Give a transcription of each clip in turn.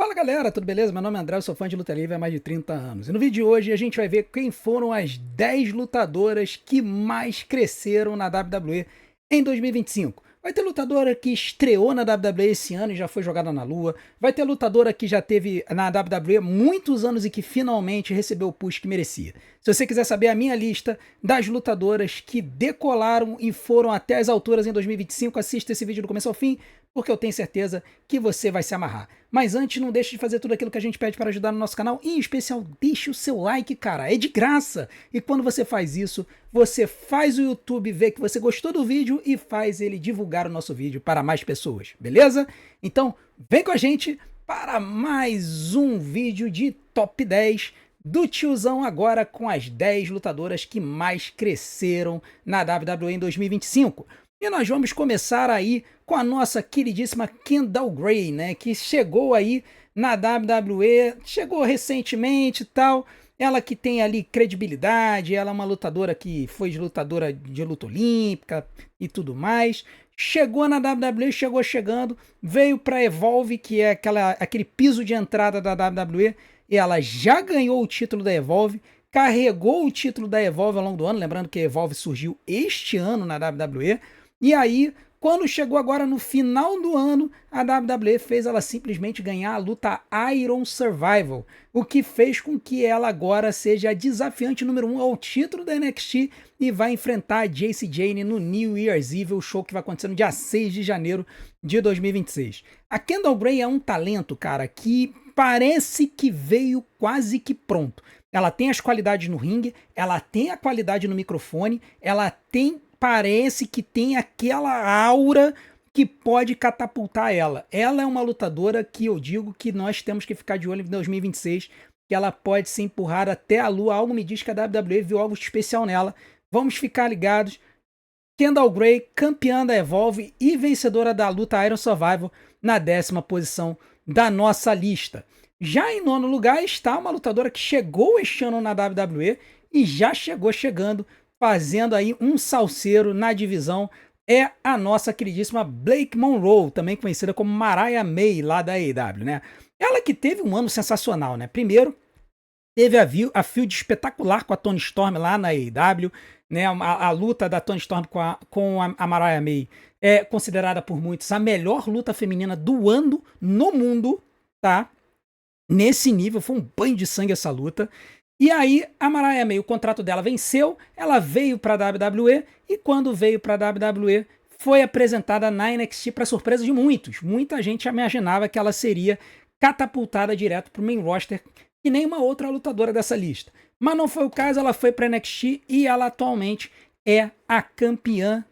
Fala galera, tudo beleza? Meu nome é André, eu sou fã de luta livre há mais de 30 anos. E no vídeo de hoje a gente vai ver quem foram as 10 lutadoras que mais cresceram na WWE em 2025. Vai ter lutadora que estreou na WWE esse ano e já foi jogada na lua. Vai ter lutadora que já teve na WWE muitos anos e que finalmente recebeu o push que merecia. Se você quiser saber a minha lista das lutadoras que decolaram e foram até as alturas em 2025, assista esse vídeo do começo ao fim, porque eu tenho certeza que você vai se amarrar. Mas antes, não deixe de fazer tudo aquilo que a gente pede para ajudar no nosso canal, e em especial, deixe o seu like, cara, é de graça. E quando você faz isso, você faz o YouTube ver que você gostou do vídeo e faz ele divulgar o nosso vídeo para mais pessoas, beleza? Então, vem com a gente para mais um vídeo de Top 10 do tiozão, agora com as 10 lutadoras que mais cresceram na WWE em 2025. E nós vamos começar aí com a nossa queridíssima Kendall Gray, né, que chegou aí na WWE, chegou recentemente e tal. Ela que tem ali credibilidade, ela é uma lutadora que foi lutadora de luta olímpica e tudo mais. Chegou na WWE, chegou chegando, veio para Evolve, que é aquele piso de entrada da WWE, e ela já ganhou o título da Evolve, carregou o título da Evolve ao longo do ano, lembrando que a Evolve surgiu este ano na WWE, e aí, quando chegou agora no final do ano, a WWE fez ela simplesmente ganhar a luta Iron Survival, o que fez com que ela agora seja a desafiante número 1 ao título da NXT e vai enfrentar a Jacy Jayne no New Year's Eve, o show que vai acontecer no dia 6 de janeiro de 2026. A Kendall Gray é um talento, cara, que parece que veio quase que pronto. Ela tem as qualidades no ringue, ela tem a qualidade no microfone, ela tem, parece que tem aquela aura que pode catapultar ela. Ela é uma lutadora que eu digo que nós temos que ficar de olho em 2026, que ela pode ser empurrada até a lua. Algo me diz que a WWE viu algo especial nela. Vamos ficar ligados. Kendall Gray, campeã da Evolve e vencedora da luta Iron Survival, na 10ª posição da nossa lista. Já em nono lugar está uma lutadora que chegou este ano na WWE e já chegou chegando, fazendo aí um salseiro na divisão, é a nossa queridíssima Blake Monroe, também conhecida como Mariah May, lá da AEW, né? Ela que teve um ano sensacional, né? Primeiro, teve a feud espetacular com a Toni Storm lá na AEW, né? A luta da Toni Storm com a Mariah May é considerada por muitos a melhor luta feminina do ano no mundo, tá? Nesse nível, foi um banho de sangue essa luta. E aí, a Mariah May, o contrato dela venceu, ela veio para a WWE, e quando veio para a WWE, foi apresentada na NXT para surpresa de muitos. Muita gente imaginava que ela seria catapultada direto para o main roster, que nem uma outra lutadora dessa lista. Mas não foi o caso, ela foi para a NXT e ela atualmente é a campeã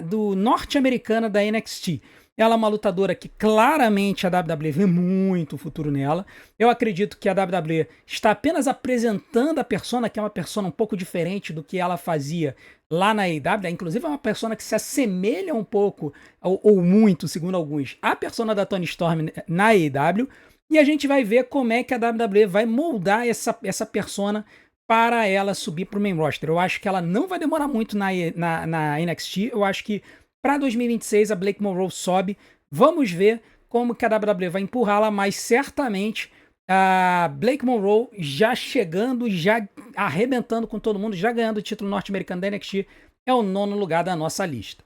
do norte-americana da NXT. Ela é uma lutadora que claramente a WWE vê muito futuro nela. Eu acredito que a WWE está apenas apresentando a persona, que é uma persona um pouco diferente do que ela fazia lá na AEW. Inclusive é uma persona que se assemelha um pouco, ou muito, segundo alguns, à persona da Toni Storm na AEW. E a gente vai ver como é que a WWE vai moldar essa persona para ela subir para o main roster. Eu acho que ela não vai demorar muito na NXT. Eu acho que para 2026 a Blake Monroe sobe. Vamos ver como que a WWE vai empurrá-la, mas certamente a Blake Monroe já chegando, já arrebentando com todo mundo, já ganhando o título norte-americano da NXT, é o 9º lugar da nossa lista.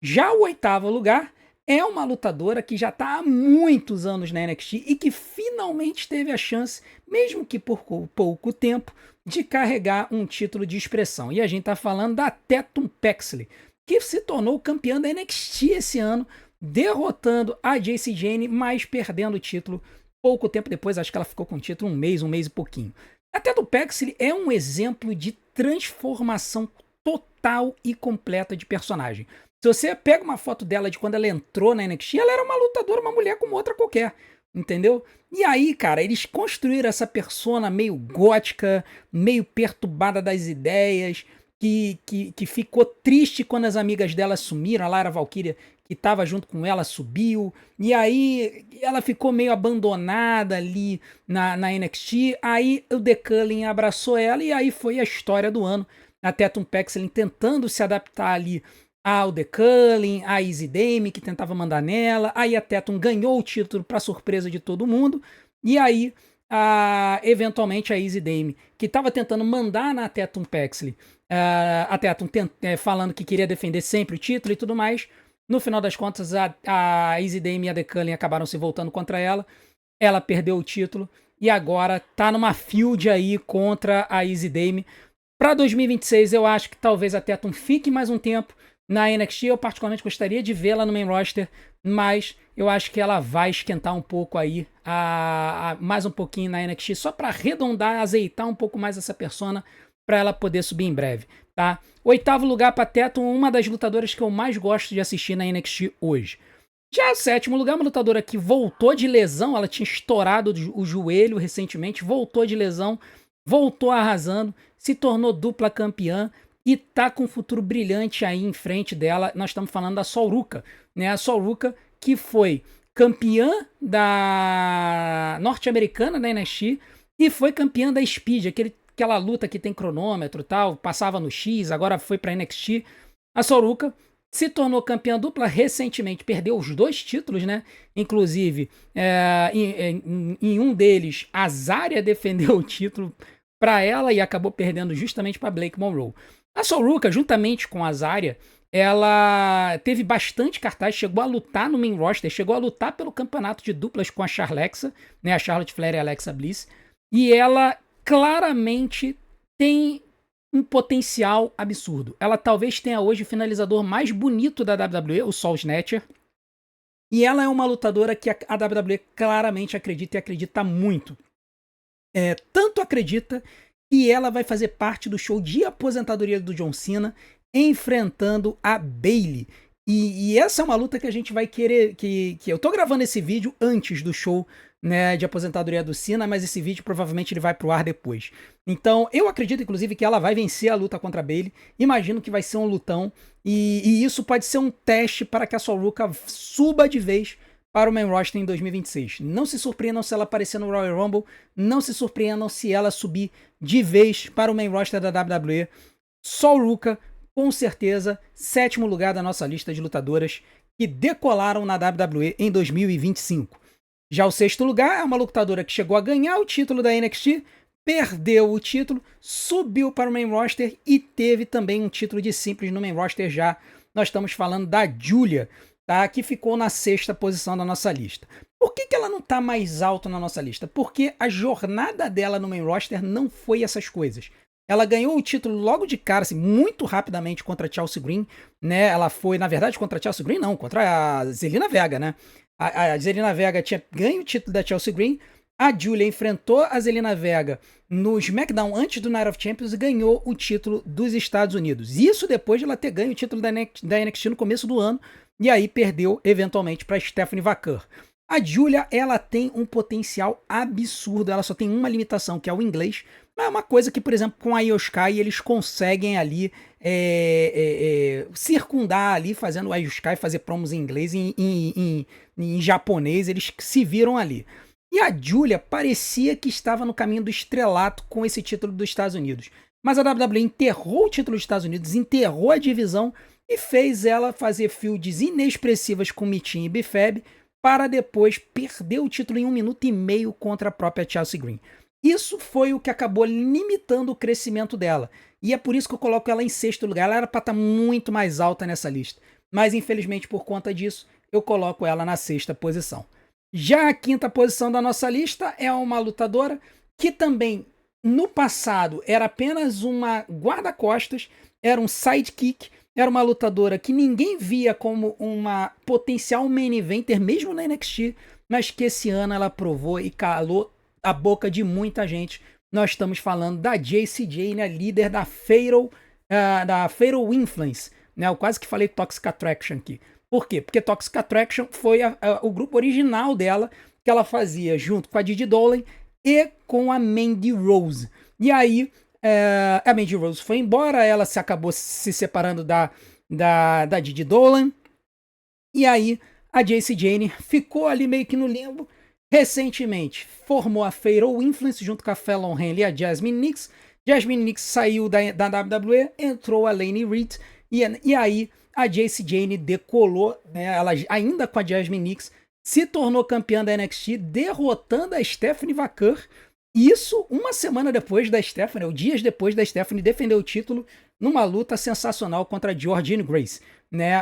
Já o 8º lugar é uma lutadora que já está há muitos anos na NXT e que finalmente teve a chance, mesmo que por pouco tempo, de carregar um título de expressão. E a gente está falando da Tatum Paxley, que se tornou campeã da NXT esse ano, derrotando a Jacy Jayne, mas perdendo o título pouco tempo depois. Acho que ela ficou com o título um mês e pouquinho. A Tatum Paxley é um exemplo de transformação total e completa de personagem. Se você pega uma foto dela de quando ela entrou na NXT, ela era uma lutadora, uma mulher como outra qualquer, entendeu? E aí, cara, eles construíram essa persona meio gótica, meio perturbada das ideias, que ficou triste quando as amigas dela sumiram. A Lara Valkyria, que estava junto com ela, subiu. E aí ela ficou meio abandonada ali na NXT. Aí o The Cullen abraçou ela e aí foi a história do ano. A Tatum Paxley tentando se adaptar ali ao The Cullen, a Izzy Dame, que tentava mandar nela, aí a Tatum ganhou o título para surpresa de todo mundo, e aí, eventualmente, a Izzy Dame, que estava tentando mandar na Tatum Paxley, a Tatum falando que queria defender sempre o título e tudo mais, no final das contas, a Izzy Dame e a The Cullen acabaram se voltando contra ela perdeu o título, e agora tá numa feud aí contra a Izzy Dame. Para 2026, eu acho que talvez a Tatum fique mais um tempo na NXT. Eu particularmente gostaria de vê-la no main roster, mas eu acho que ela vai esquentar um pouco aí, mais um pouquinho na NXT, só para arredondar, azeitar um pouco mais essa persona, para ela poder subir em breve, tá? 8º lugar para Tatum, uma das lutadoras que eu mais gosto de assistir na NXT hoje. Já 7º lugar, uma lutadora que voltou de lesão, ela tinha estourado o joelho recentemente, voltou de lesão, voltou arrasando, se tornou dupla campeã e tá com um futuro brilhante aí em frente dela. Nós estamos falando da Sol Ruka, né? A Sol Ruka que foi campeã da norte-americana da NXT e foi campeã da Speed, aquela luta que tem cronômetro e tal, passava no X, agora foi pra NXT. A Sol Ruka se tornou campeã dupla recentemente, perdeu os 2 títulos, né? Inclusive, em um deles, a Zarya defendeu o título para ela e acabou perdendo justamente para Blake Monroe. A Sol Ruka, juntamente com a Zarya, ela teve bastante cartaz, chegou a lutar no main roster, chegou a lutar pelo campeonato de duplas com a Charlexa, né? A Charlotte Flair e a Alexa Bliss. E ela claramente tem um potencial absurdo. Ela talvez tenha hoje o finalizador mais bonito da WWE, o Soul Snatcher. E ela é uma lutadora que a WWE claramente acredita e acredita muito. Tanto acredita que ela vai fazer parte do show de aposentadoria do John Cena, enfrentando a Bayley. E essa é uma luta que a gente vai querer... que eu tô gravando esse vídeo antes do show, né, de aposentadoria do Cena, mas esse vídeo provavelmente ele vai pro ar depois. Então, eu acredito, inclusive, que ela vai vencer a luta contra a Bayley. Imagino que vai ser um lutão. E isso pode ser um teste para que a Sol Ruka suba de vez para o main roster em 2026. Não se surpreendam se ela aparecer no Royal Rumble. Não se surpreendam se ela subir de vez para o main roster da WWE. Sol Ruka, com certeza, 7º lugar da nossa lista de lutadoras que decolaram na WWE em 2025. Já o 6º lugar é uma lutadora que chegou a ganhar o título da NXT, perdeu o título, subiu para o main roster e teve também um título de simples no main roster já. Nós estamos falando da Giulia, tá? Que ficou na 6ª posição da nossa lista. Por que ela não está mais alto na nossa lista? Porque a jornada dela no main roster não foi essas coisas. Ela ganhou o título logo de cara, assim, muito rapidamente contra a Chelsea Green, né? Ela foi, na verdade, contra a Chelsea Green, não, contra a Zelina Vega, né? A Zelina Vega tinha ganho o título da Chelsea Green, a Giulia enfrentou a Zelina Vega no SmackDown antes do Night of Champions e ganhou o título dos Estados Unidos. Isso depois de ela ter ganho o título da NXT no começo do ano, e aí perdeu eventualmente para Stephanie Vaquer. A Giulia, ela tem um potencial absurdo, ela só tem uma limitação, que é o inglês. Mas é uma coisa que, por exemplo, com a Io Sky, eles conseguem ali circundar ali, fazendo a Io Sky fazer promos em inglês e em japonês, eles se viram ali. E a Giulia parecia que estava no caminho do estrelato com esse título dos Estados Unidos. Mas a WWE enterrou o título dos Estados Unidos, enterrou a divisão e fez ela fazer feuds inexpressivas com Michin e Bifeb, para depois perder o título em 1 minuto e meio contra a própria Chelsea Green. Isso foi o que acabou limitando o crescimento dela. E é por isso que eu coloco ela em 6º lugar. Ela era para estar muito mais alta nessa lista. Mas, infelizmente, por conta disso, eu coloco ela na 6ª posição. Já a 5ª posição da nossa lista é uma lutadora que também, no passado, era apenas uma guarda-costas, era um sidekick, era uma lutadora que ninguém via como uma potencial main eventer, mesmo na NXT, mas que esse ano ela provou e calou a boca de muita gente. Nós estamos falando da Jacy Jayne, a líder da Fatal Influence, né? Eu quase que falei Toxic Attraction aqui. Por quê? Porque Toxic Attraction foi o grupo original dela, que ela fazia junto com a Didi Dolan e com a Mandy Rose. E aí, a Mandy Rose foi embora, ela acabou se separando da Didi Dolan. E aí, a Jacy Jayne ficou ali meio que no limbo. Recentemente, formou a Fatal Influence junto com a Fallon Henley e a Jasmine Nix. Jasmine Nix saiu da WWE, entrou a Laney Reed. E aí a Jacy Jayne decolou, né? Ela ainda com a Jasmine Nix se tornou campeã da NXT, derrotando a Stephanie Vaquer. Isso uma semana depois da Stephanie, ou dias depois da Stephanie defender o título numa luta sensacional contra a Jordynne Grace, né?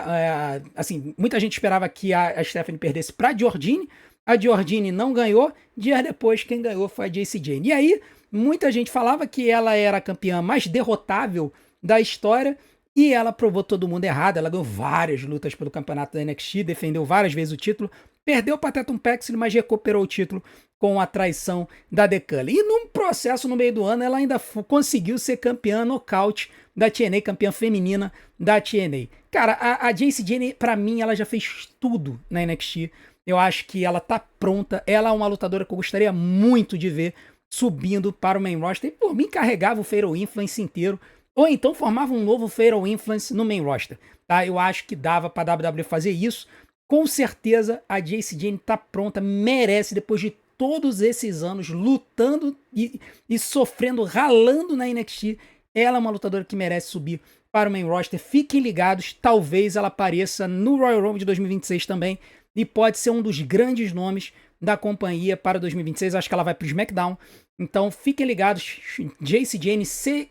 Assim, muita gente esperava que a Stephanie perdesse para Jordynne. A Jordynne não ganhou. Dias depois, quem ganhou foi a Jacy Jayne. E aí, muita gente falava que ela era a campeã mais derrotável da história. E ela provou todo mundo errado. Ela ganhou várias lutas pelo campeonato da NXT, defendeu várias vezes o título, perdeu para Tatum Paxley, mas recuperou o título com a traição da Decali. E num processo no meio do ano, ela ainda conseguiu ser campeã nocaute da TNA, campeã feminina da TNA. Cara, a Jacy Jayne, pra mim, ela já fez tudo na NXT. Eu acho que ela tá pronta. Ela é uma lutadora que eu gostaria muito de ver subindo para o main roster. E por mim, carregava o Fatal Influence inteiro. Ou então formava um novo Fatal Influence no main roster. Tá? Eu acho que dava pra WWE fazer isso. Com certeza a Jacy Jayne tá pronta, merece, depois de todos esses anos lutando e sofrendo, ralando na NXT. Ela é uma lutadora que merece subir para o main roster. Fiquem ligados, talvez ela apareça no Royal Rumble de 2026 também. E pode ser um dos grandes nomes da companhia para 2026. Acho que ela vai para o SmackDown. Então fiquem ligados, Jacy Jayne,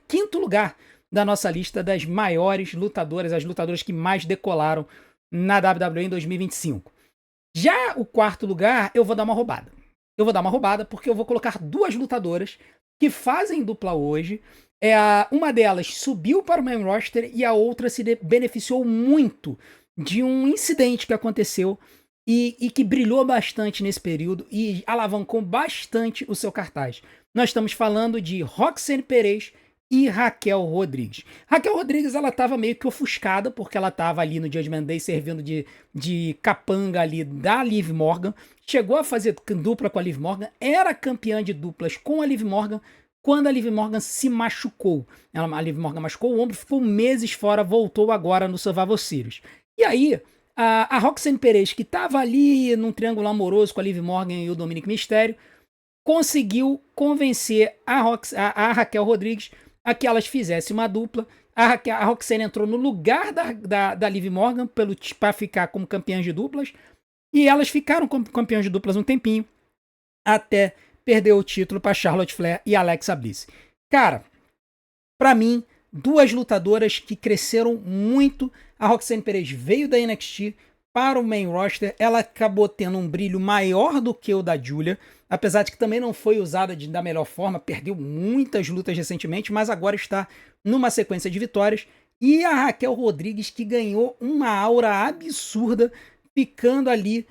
quinto lugar da nossa lista das maiores lutadoras, as lutadoras que mais decolaram na WWE em 2025. Já o quarto lugar, eu vou dar uma roubada. Eu vou dar uma roubada porque eu vou colocar duas lutadoras que fazem dupla hoje. Uma delas subiu para o main roster e a outra se beneficiou muito de um incidente que aconteceu e que brilhou bastante nesse período e alavancou bastante o seu cartaz. Nós estamos falando de Roxanne Perez e Raquel Rodrigues. Raquel Rodrigues, ela estava meio que ofuscada, porque ela estava ali no Judgment Day servindo de capanga ali da Liv Morgan, chegou a fazer dupla com a Liv Morgan, era campeã de duplas com a Liv Morgan, quando a Liv Morgan se machucou. A Liv Morgan machucou o ombro, ficou meses fora, voltou agora no Survivor Series. E aí, a Roxanne Perez, que estava ali num triângulo amoroso com a Liv Morgan e o Dominic Mysterio, conseguiu convencer a Raquel Rodrigues a que elas fizessem uma dupla. A Roxanne entrou no lugar da Liv Morgan para ficar como campeãs de duplas. E elas ficaram como campeãs de duplas um tempinho, até perder o título para Charlotte Flair e Alexa Bliss. Cara, para mim, duas lutadoras que cresceram muito. A Roxanne Perez veio da NXT para o main roster. Ela acabou tendo um brilho maior do que o da Julia, apesar de que também não foi usada da melhor forma, perdeu muitas lutas recentemente, mas agora está numa sequência de vitórias. E a Raquel Rodrigues, que ganhou uma aura absurda, ficando ali,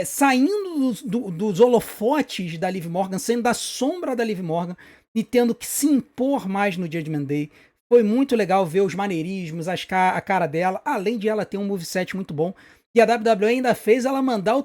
saindo dos holofotes da Liv Morgan, saindo da sombra da Liv Morgan e tendo que se impor mais no Judgment Day. Foi muito legal ver os maneirismos, a cara dela, além de ela ter um moveset muito bom. E a WWE ainda fez ela mandar o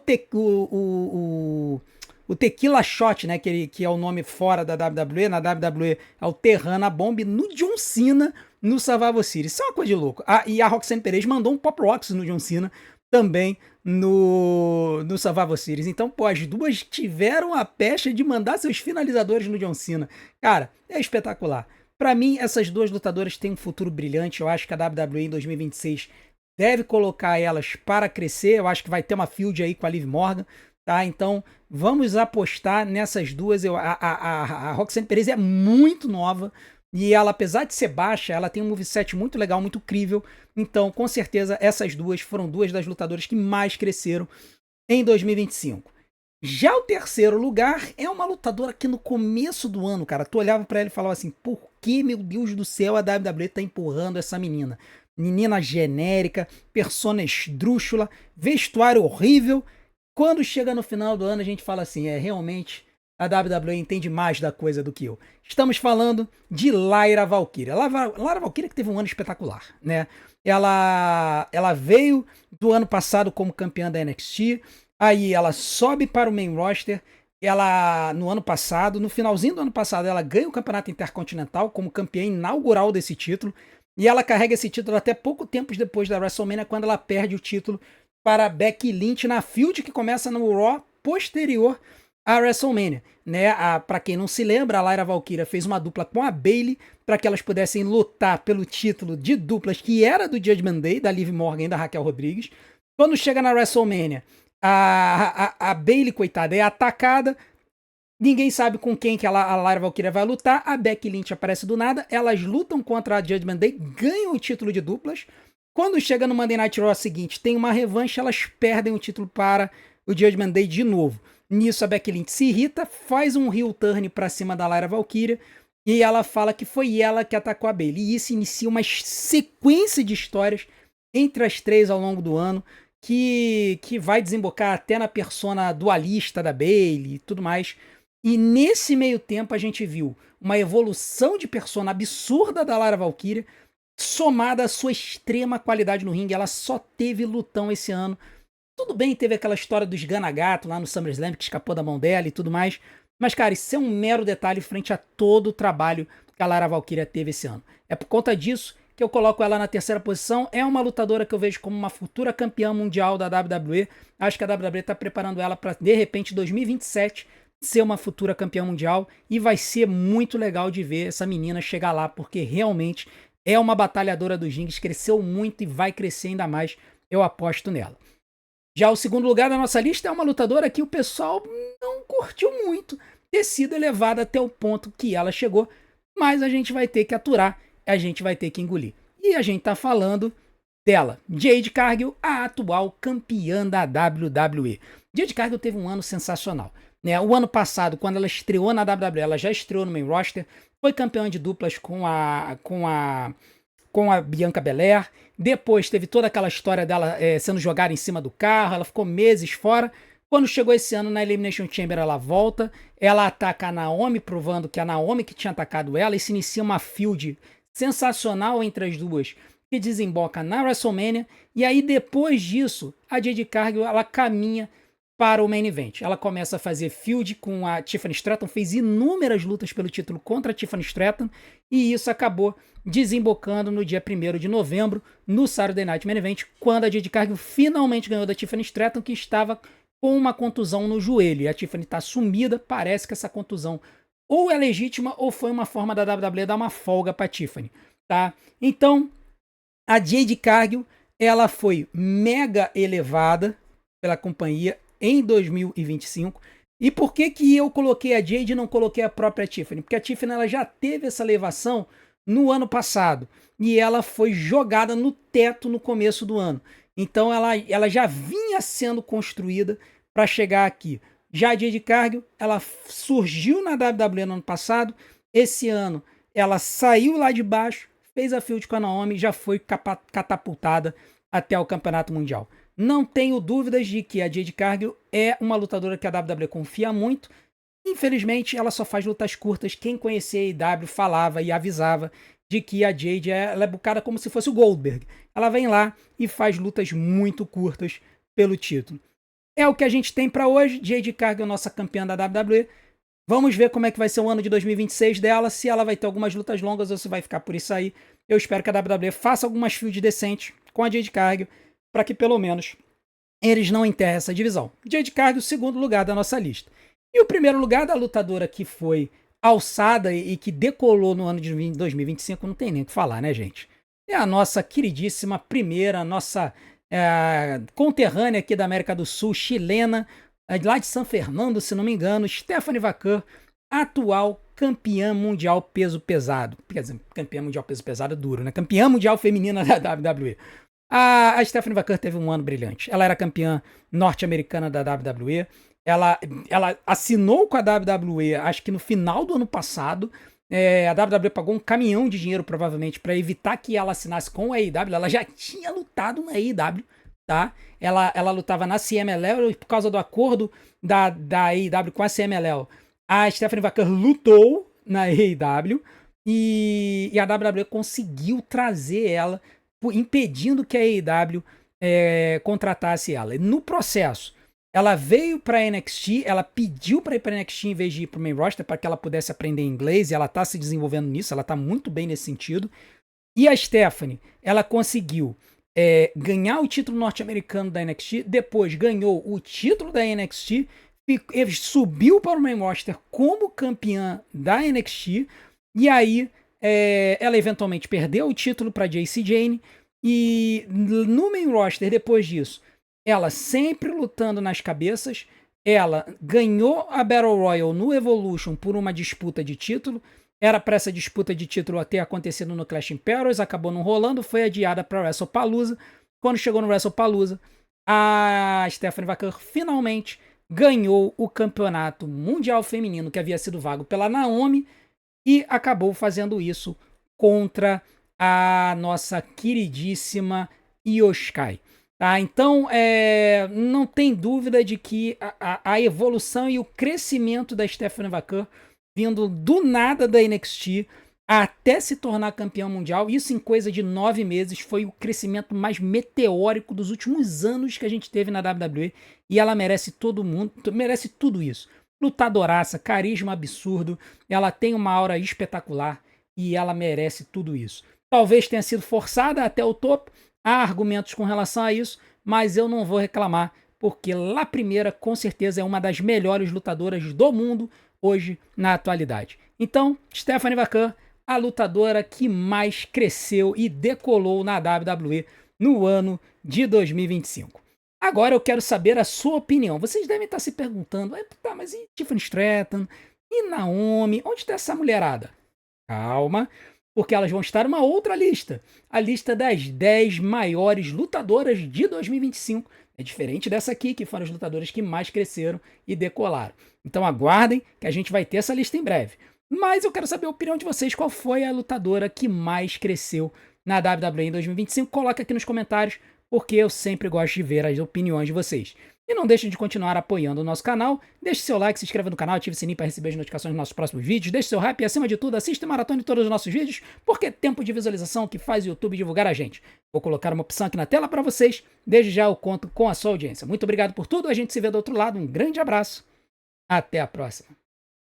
Tequila Shot, né, que é o nome fora da WWE, na WWE é o Terrana Bomb, no John Cena, no Survivor Series. Isso é uma coisa de louco. E a Roxanne Perez mandou um Pop Rocks no John Cena, também no Survivor Series. Então, pô, as duas tiveram a pecha de mandar seus finalizadores no John Cena. Cara, é espetacular. Pra mim, essas duas lutadoras têm um futuro brilhante. Eu acho que a WWE em 2026 deve colocar elas para crescer. Eu acho que vai ter uma feud aí com a Liv Morgan, tá? Então, vamos apostar nessas duas. A Roxanne Perez é muito nova e ela, apesar de ser baixa, ela tem um moveset muito legal, muito crível. Então, com certeza, essas duas foram duas das lutadoras que mais cresceram em 2025. Já o terceiro lugar é uma lutadora que no começo do ano, cara, tu olhava pra ela e falava assim, por que, meu Deus do céu, a WWE tá empurrando essa menina? Menina genérica, persona esdrúxula, vestuário horrível. Quando chega no final do ano, a gente fala assim, realmente a WWE entende mais da coisa do que eu. Estamos falando de Lyra Valkyria. Lyra Valkyria que teve um ano espetacular, né? Ela veio do ano passado como campeã da NXT, aí ela sobe para o main roster. Ela, no finalzinho do ano passado, ela ganha o campeonato intercontinental como campeã inaugural desse título. E ela carrega esse título até pouco tempo depois da WrestleMania, quando ela perde o título para Becky Lynch na feud que começa no Raw posterior a WrestleMania, né? Para quem não se lembra, a Lyra Valkyria fez uma dupla com a Bayley para que elas pudessem lutar pelo título de duplas que era do Judgment Day, da Liv Morgan e da Raquel Rodrigues. Quando chega na WrestleMania, a Bayley, coitada, é atacada. Ninguém sabe com quem que a Lyra Valkyria vai lutar. A Becky Lynch aparece do nada. Elas lutam contra a Judgment Day, ganham o título de duplas. Quando chega no Monday Night Raw seguinte, tem uma revanche, elas perdem o título para o Judgment Day de novo. Nisso a Becky Lynch se irrita, faz um heel turn pra cima da Lyra Valkyria e ela fala que foi ela que atacou a Bayley. E isso inicia uma sequência de histórias entre as três ao longo do ano que vai desembocar até na persona dualista da Bayley e tudo mais. E nesse meio tempo a gente viu uma evolução de persona absurda da Lyra Valkyria, somada à sua extrema qualidade no ringue. Ela só teve lutão esse ano. Tudo bem, teve aquela história dos Ganagato lá no SummerSlam, que escapou da mão dela e tudo mais. Mas, cara, isso é um mero detalhe frente a todo o trabalho que a Lyra Valkyria teve esse ano. É por conta disso que eu coloco ela na terceira posição. É uma lutadora que eu vejo como uma futura campeã mundial da WWE. Acho que a WWE está preparando ela para, de repente, 2027, ser uma futura campeã mundial. E vai ser muito legal de ver essa menina chegar lá, porque realmente é uma batalhadora dos rings, cresceu muito e vai crescer ainda mais. Eu aposto nela. Já o segundo lugar da nossa lista é uma lutadora que o pessoal não curtiu muito ter sido elevada até o ponto que ela chegou, mas a gente vai ter que aturar, a gente vai ter que engolir. E a gente tá falando dela, Jade Cargill, a atual campeã da WWE. Jade Cargill teve um ano sensacional, né? O ano passado, quando ela estreou na WWE, ela já estreou no main roster, foi campeã de duplas com a Bianca Belair. Depois teve toda aquela história dela sendo jogada em cima do carro. Ela ficou meses fora. Quando chegou esse ano na Elimination Chamber, ela volta. Ela ataca a Naomi, provando que a Naomi que tinha atacado ela. E se inicia uma feud sensacional entre as duas, que desemboca na WrestleMania. E aí, depois disso, a Jade Cargill ela caminha para o main event. Ela começa a fazer feud com a Tiffany Stratton, fez inúmeras lutas pelo título contra a Tiffany Stratton, e isso acabou desembocando no dia 1º de novembro, no Saturday Night Main Event, quando a Jade Cargill finalmente ganhou da Tiffany Stratton, que estava com uma contusão no joelho. E a Tiffany está sumida, parece que essa contusão ou é legítima ou foi uma forma da WWE dar uma folga para Tiffany, tá? Então, a Jade Cargill, ela foi mega elevada pela companhia em 2025. E por que eu coloquei a Jade e não coloquei a própria Tiffany? Porque a Tiffany ela já teve essa elevação no ano passado e ela foi jogada no teto no começo do ano. Então ela já vinha sendo construída para chegar aqui. Já a Jade Cargill, ela surgiu na WWE no ano passado. Esse ano ela saiu lá de baixo, fez a feud com a Naomi e já foi catapultada até o Campeonato Mundial. Não tenho dúvidas de que a Jade Cargill é uma lutadora que a WWE confia muito. Infelizmente, ela só faz lutas curtas. Quem conhecia a AEW falava e avisava de que a Jade ela é bucada como se fosse o Goldberg. Ela vem lá e faz lutas muito curtas pelo título. É o que a gente tem para hoje. Jade Cargill, nossa campeã da WWE. Vamos ver como é que vai ser o ano de 2026 dela, se ela vai ter algumas lutas longas ou se vai ficar por isso aí. Eu espero que a WWE faça algumas fields decentes com a Jade Cargill, para que pelo menos eles não enterrem essa divisão. Jade Cargill, segundo lugar da nossa lista. E o primeiro lugar da lutadora que foi alçada e que decolou no ano de 2025, não tem nem o que falar, né, gente? É a nossa queridíssima primeira, nossa conterrânea aqui da América do Sul, chilena, lá de San Fernando, se não me engano, Stephanie Vaquer, atual campeã mundial peso pesado. Quer dizer, campeã mundial peso pesado é duro, né? Campeã mundial feminina da WWE. A Stephanie Vaquer teve um ano brilhante. Ela era campeã norte-americana da WWE. Ela assinou com a WWE, acho que no final do ano passado. A WWE pagou um caminhão de dinheiro, provavelmente, para evitar que ela assinasse com a AEW. Ela já tinha lutado na AEW, tá? Ela lutava na CMLL e por causa do acordo da AEW com a CMLL, a Stephanie Vaquer lutou na AEW e a WWE conseguiu trazer ela, impedindo que a AEW contratasse ela. E no processo, ela veio para NXT, ela pediu para ir para NXT em vez de ir para o main roster para que ela pudesse aprender inglês, e ela está se desenvolvendo nisso, ela está muito bem nesse sentido. E a Stephanie, ela conseguiu ganhar o título norte-americano da NXT, depois ganhou o título da NXT, subiu para o main roster como campeã da NXT, e aí ela eventualmente perdeu o título para Jacy Jayne, e no main roster, depois disso, ela sempre lutando nas cabeças, ela ganhou a Battle Royal no Evolution por uma disputa de título, era para essa disputa de título ter acontecido no Clash in Paris, acabou não rolando, foi adiada para WrestlePalooza. Quando chegou no WrestlePalooza, a Stephanie Vaquer finalmente ganhou o campeonato mundial feminino que havia sido vago pela Naomi e acabou fazendo isso contra a nossa queridíssima Io Sky. Tá? Então, não tem dúvida de que a evolução e o crescimento da Stephanie Vaquer vindo do nada da NXT até se tornar campeã mundial, isso em coisa de 9 meses, foi o crescimento mais meteórico dos últimos anos que a gente teve na WWE, e ela merece merece tudo isso. Lutadoraça, carisma absurdo, ela tem uma aura espetacular e ela merece tudo isso. Talvez tenha sido forçada até o topo, há argumentos com relação a isso, mas eu não vou reclamar, porque La Primeira com certeza é uma das melhores lutadoras do mundo hoje na atualidade. Então, Stephanie Vaquer, a lutadora que mais cresceu e decolou na WWE no ano de 2025. Agora eu quero saber a sua opinião. Vocês devem estar se perguntando, tá, mas e Tiffany Stratton? E Naomi? Onde está essa mulherada? Calma, porque elas vão estar numa outra lista. A lista das 10 maiores lutadoras de 2025. É diferente dessa aqui, que foram as lutadoras que mais cresceram e decolaram. Então aguardem que a gente vai ter essa lista em breve. Mas eu quero saber a opinião de vocês. Qual foi a lutadora que mais cresceu na WWE em 2025? Coloca aqui nos comentários, porque eu sempre gosto de ver as opiniões de vocês. E não deixem de continuar apoiando o nosso canal. Deixe seu like, se inscreva no canal, ative o sininho para receber as notificações dos nossos próximos vídeos. Deixe seu hype e, acima de tudo, assista e maratone todos os nossos vídeos, porque é tempo de visualização que faz o YouTube divulgar a gente. Vou colocar uma opção aqui na tela para vocês. Desde já eu conto com a sua audiência. Muito obrigado por tudo. A gente se vê do outro lado. Um grande abraço. Até a próxima.